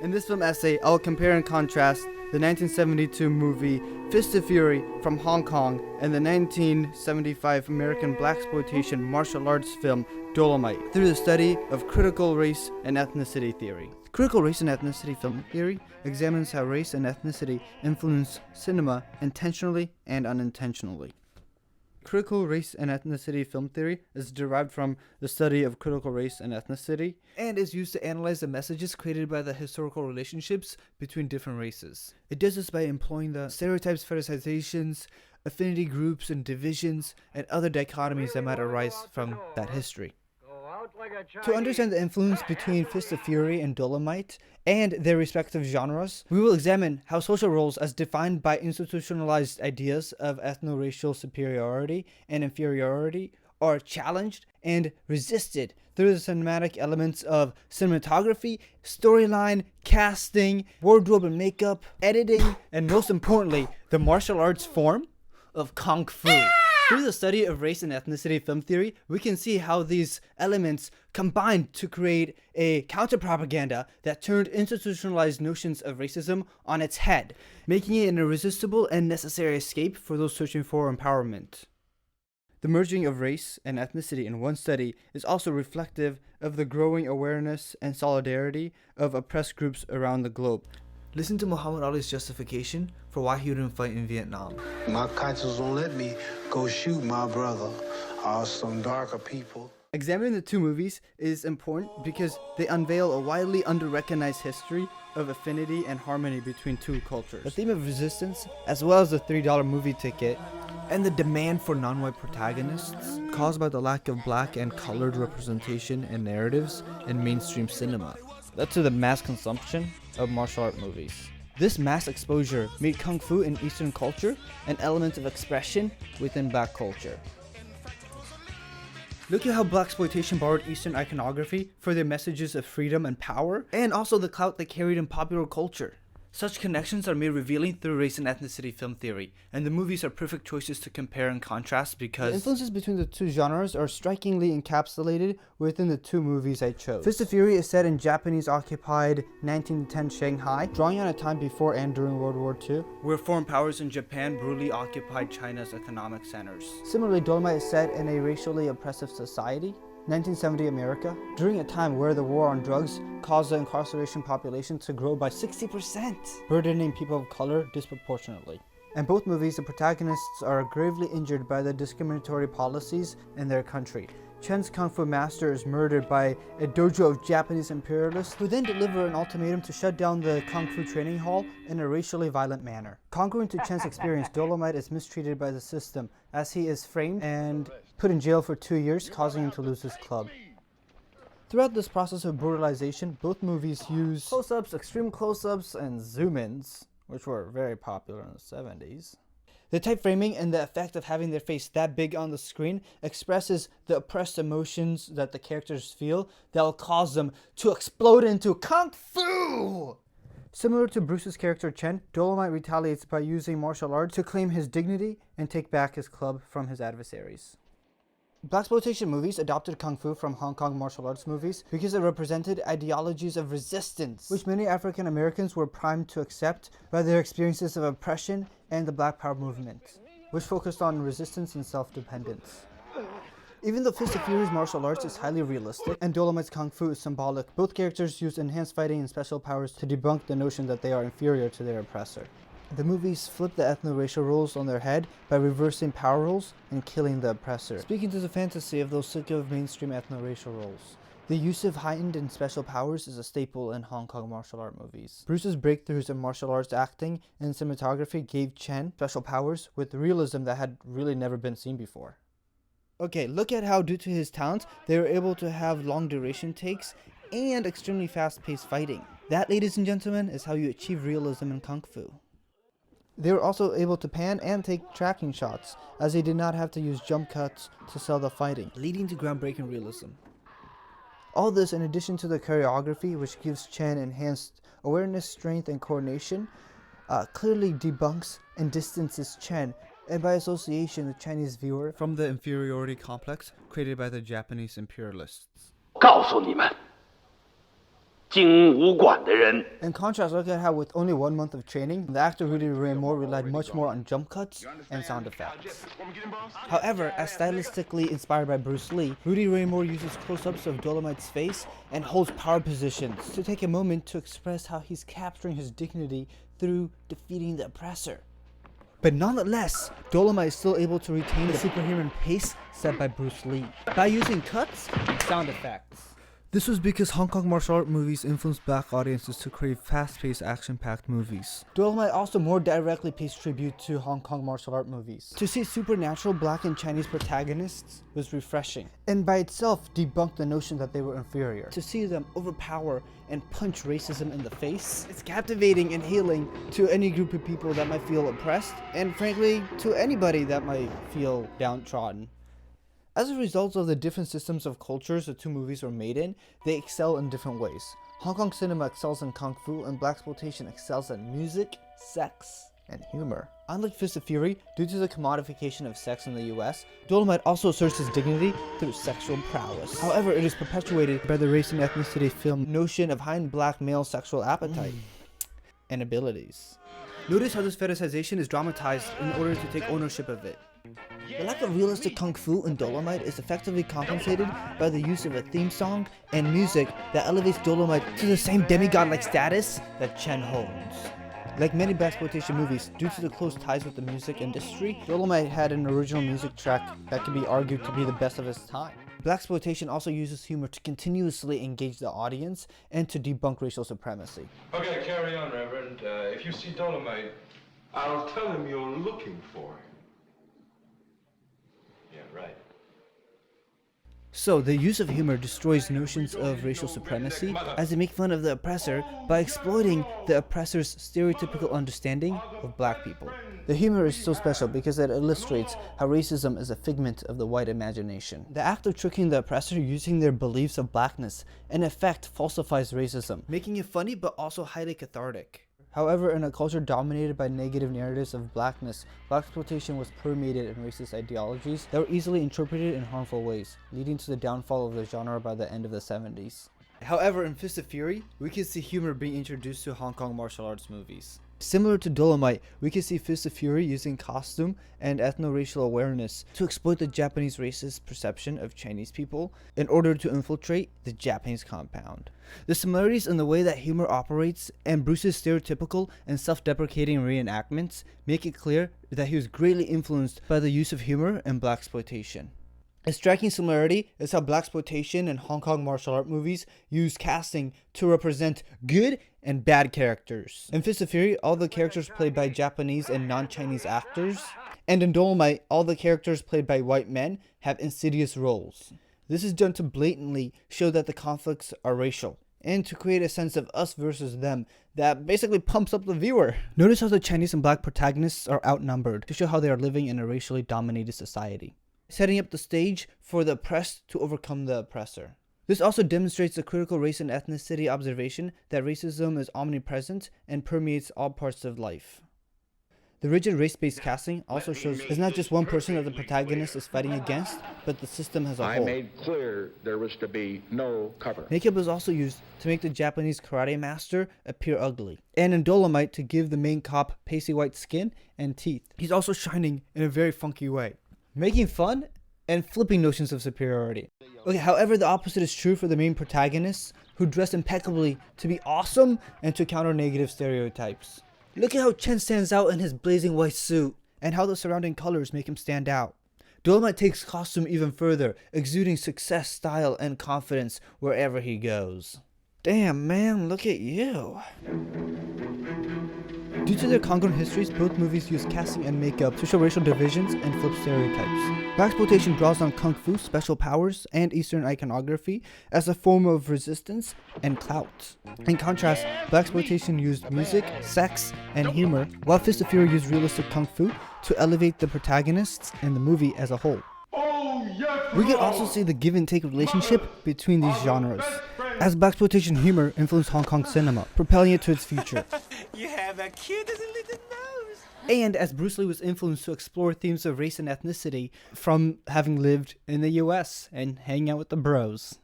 In this film essay, I'll compare and contrast the 1972 movie Fist of Fury from Hong Kong and the 1975 American Blaxploitation martial arts film Dolomite through the study of critical race and ethnicity theory. Critical race and ethnicity film theory examines how race and ethnicity influence cinema intentionally and unintentionally. Critical race and ethnicity film theory is derived from the study of critical race and ethnicity and is used to analyze the messages created by the historical relationships between different races. It does this by employing the stereotypes, fetishizations, affinity groups and divisions, and other dichotomies that might arise from that history. To understand the influence between Fist of Fury and Dolomite and their respective genres, we will examine how social roles as defined by institutionalized ideas of ethno-racial superiority and inferiority are challenged and resisted through the cinematic elements of cinematography, storyline, casting, wardrobe and makeup, editing, and most importantly, the martial arts form of Kung Fu. Through the study of race and ethnicity film theory, we can see how these elements combined to create a counter-propaganda that turned institutionalized notions of racism on its head, making it an irresistible and necessary escape for those searching for empowerment. The merging of race and ethnicity in one study is also reflective of the growing awareness and solidarity of oppressed groups around the globe. Listen to Muhammad Ali's justification for why he wouldn't fight in Vietnam. My conscience won't let me go shoot my brother or some darker people. Examining the two movies is important because they unveil a widely under-recognized history of affinity and harmony between two cultures. The theme of resistance, as well as the $3 movie ticket, and the demand for non-white protagonists caused by the lack of black and colored representation and narratives in mainstream cinema, led to the mass consumption of martial art movies. This mass exposure made Kung Fu in Eastern culture an element of expression within black culture. Look at how Blaxploitation borrowed Eastern iconography for their messages of freedom and power, and also the clout they carried in popular culture. Such connections are made revealing through race and ethnicity film theory, and the movies are perfect choices to compare and contrast because the influences between the two genres are strikingly encapsulated within the two movies I chose. Fist of Fury is set in Japanese-occupied 1910 Shanghai, drawing on a time before and during World War II, where foreign powers in Japan brutally occupied China's economic centers. Similarly, Dolomite is set in a racially oppressive society, 1970 America, during a time where the war on drugs caused the incarceration population to grow by 60%, burdening people of color disproportionately. In both movies, the protagonists are gravely injured by the discriminatory policies in their country. Chen's Kung Fu master is murdered by a dojo of Japanese imperialists who then deliver an ultimatum to shut down the Kung Fu training hall in a racially violent manner. Congruent to Chen's experience, Dolomite is mistreated by the system as he is framed and put in jail for 2 years, causing him to lose his club. Throughout this process of brutalization, both movies use close-ups, extreme close-ups, and zoom-ins, which were very popular in the 70s. The tight framing and the effect of having their face that big on the screen expresses the oppressed emotions that the characters feel that will cause them to explode into Kung Fu! Similar to Bruce's character Chen, Dolomite retaliates by using martial arts to claim his dignity and take back his club from his adversaries. Blaxploitation movies adopted Kung Fu from Hong Kong martial arts movies because it represented ideologies of resistance, which many African Americans were primed to accept by their experiences of oppression and the Black Power movement, which focused on resistance and self-dependence. Even though Fist of Fury's martial arts is highly realistic and Dolomite's Kung Fu is symbolic, both characters use enhanced fighting and special powers to debunk the notion that they are inferior to their oppressor. The movies flip the ethno-racial roles on their head by reversing power roles and killing the oppressor, speaking to the fantasy of those sick of mainstream ethno-racial roles. The use of heightened and special powers is a staple in Hong Kong martial art movies. Bruce's breakthroughs in martial arts acting and cinematography gave Chen special powers with realism that had really never been seen before. Okay, look at how, due to his talent, they were able to have long duration takes and extremely fast-paced fighting. That, ladies and gentlemen, is how you achieve realism in Kung Fu. They were also able to pan and take tracking shots, as they did not have to use jump cuts to sell the fighting, leading to groundbreaking realism. All this, in addition to the choreography, which gives Chen enhanced awareness, strength, and coordination, clearly debunks and distances Chen, and by association the Chinese viewer, from the inferiority complex created by the Japanese imperialists. 告诉你们，精武馆的人。 In contrast, look at how with only 1 month of training, the actor Rudy Ray Moore relied much more on jump cuts and sound effects. However, as stylistically inspired by Bruce Lee, Rudy Ray Moore uses close-ups of Dolomite's face and holds power positions to take a moment to express how he's capturing his dignity through defeating the oppressor. But nonetheless, Dolomite is still able to retain the superhuman pace set by Bruce Lee by using cuts and sound effects. This was because Hong Kong martial art movies influenced black audiences to crave fast-paced, action-packed movies. Dolomite also more directly pays tribute to Hong Kong martial art movies. To see supernatural black and Chinese protagonists was refreshing, and by itself debunked the notion that they were inferior. To see them overpower and punch racism in the face, it's captivating and healing to any group of people that might feel oppressed, and frankly, to anybody that might feel downtrodden. As a result of the different systems of cultures the two movies were made in, they excel in different ways. Hong Kong cinema excels in kung fu, and Blaxploitation excels in music, sex, and humor. Unlike Fist of Fury, due to the commodification of sex in the US, Dolomite also asserts his dignity through sexual prowess. However, it is perpetuated by the race and ethnicity film notion of high black male sexual appetite and abilities. Notice how this fetishization is dramatized in order to take ownership of it. The lack of realistic kung fu in Dolomite is effectively compensated by the use of a theme song and music that elevates Dolomite to the same demigod-like status that Chen holds. Like many Blaxploitation movies, due to the close ties with the music industry, Dolomite had an original music track that could be argued to be the best of its time. Blaxploitation also uses humor to continuously engage the audience and to debunk racial supremacy. Okay, carry on, Reverend. If you see Dolomite, I'll tell him you're looking for him. Yeah, right. So, the use of humor destroys notions of racial supremacy as they make fun of the oppressor by exploiting the oppressor's stereotypical understanding of black people. The humor is so special because it illustrates how racism is a figment of the white imagination. The act of tricking the oppressor using their beliefs of blackness, in effect, falsifies racism, making it funny but also highly cathartic. However, in a culture dominated by negative narratives of blackness, Blaxploitation was permeated in racist ideologies that were easily interpreted in harmful ways, leading to the downfall of the genre by the end of the 70s. However, in Fist of Fury, we can see humor being introduced to Hong Kong martial arts movies. Similar to Dolomite, we can see Fist of Fury using costume and ethno-racial awareness to exploit the Japanese racist perception of Chinese people in order to infiltrate the Japanese compound. The similarities in the way that humor operates and Bruce's stereotypical and self-deprecating reenactments make it clear that he was greatly influenced by the use of humor in Blaxploitation. A striking similarity is how Blaxploitation and Hong Kong martial art movies use casting to represent good and bad characters. In Fist of Fury, all the characters played by Japanese and non-Chinese actors, and in Dolomite, all the characters played by white men have insidious roles. This is done to blatantly show that the conflicts are racial, and to create a sense of us versus them that basically pumps up the viewer. Notice how the Chinese and black protagonists are outnumbered to show how they are living in a racially dominated society, setting up the stage for the oppressed to overcome the oppressor. This also demonstrates the critical race and ethnicity observation that racism is omnipresent and permeates all parts of life. The rigid race-based casting also shows it's not just one person that the protagonist is fighting against, but the system as a whole. I made clear there was to be no cover. Makeup was also used to make the Japanese karate master appear ugly, and in Dolomite to give the main cop pasty white skin and teeth. He's also shining in a very funky way, making fun and flipping notions of superiority. Okay, however, the opposite is true for the main protagonists, who dress impeccably to be awesome and to counter negative stereotypes. Look at how Chen stands out in his blazing white suit, and how the surrounding colors make him stand out. Dolomite takes costume even further, exuding success, style, and confidence wherever he goes. Damn, man, look at you. Due to their congruent histories, both movies use casting and makeup to show racial divisions and flip stereotypes. Blaxploitation draws on kung fu, special powers, and Eastern iconography as a form of resistance and clout. In contrast, Blaxploitation used music, sex, and humor, while Fist of Fury used realistic kung fu to elevate the protagonists and the movie as a whole. We can also see the give and take relationship between these genres, as Blaxploitation humor influenced Hong Kong cinema, propelling it to its future. You have a cute as a little nose. And as Bruce Lee was influenced to explore themes of race and ethnicity from having lived in the US and hanging out with the bros.